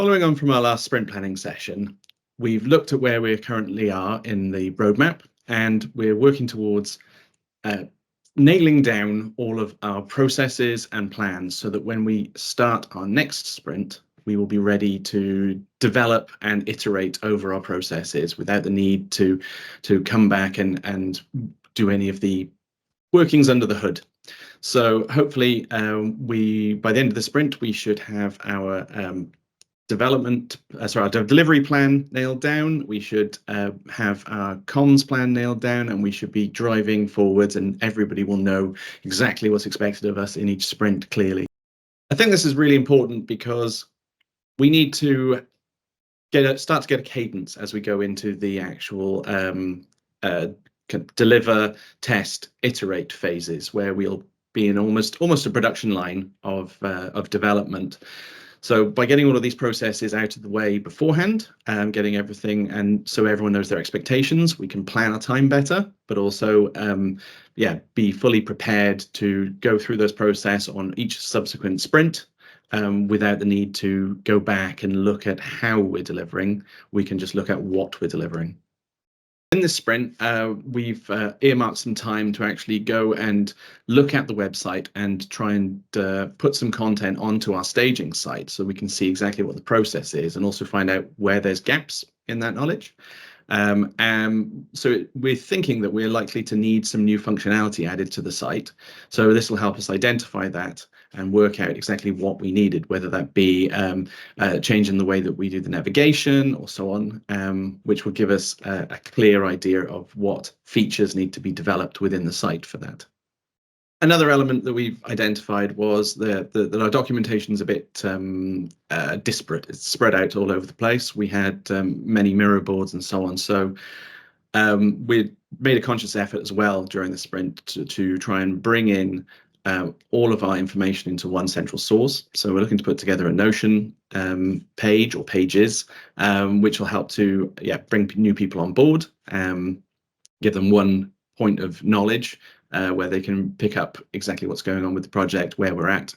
Following on from our last sprint planning session, we've looked at where we currently are in the roadmap, and we're working towards nailing down all of our processes and plans so that when we start our next sprint, we will be ready to develop and iterate over our processes without the need to come back and do any of the workings under the hood. So hopefully by the end of the sprint, we should have our our delivery plan nailed down. We should have our comms plan nailed down, and we should be driving forwards, and everybody will know exactly what's expected of us in each sprint clearly. I think this is really important because we need to start to get a cadence as we go into the actual deliver, test, iterate phases, where we'll be in almost a production line of development. So by getting all of these processes out of the way beforehand, getting everything, and so everyone knows their expectations, we can plan our time better, but also be fully prepared to go through this process on each subsequent sprint without the need to go back and look at how we're delivering. We can just look at what we're delivering. In this sprint, we've earmarked some time to actually go and look at the website and try and put some content onto our staging site so we can see exactly what the process is and also find out where there's gaps in that knowledge. So we're thinking that we're likely to need some new functionality added to the site. So this will help us identify that and work out exactly what we needed, whether that be changing the way that we do the navigation or so on, which will give us a clear idea of what features need to be developed within the site for that. Another element that we've identified was that our documentation is a bit disparate. It's spread out all over the place. We had many mirror boards and so on. So we made a conscious effort as well during the sprint to try and bring in all of our information into one central source. So we're looking to put together a Notion page or pages, which will help to bring new people on board, give them one point of knowledge where they can pick up exactly what's going on with the project, where we're at,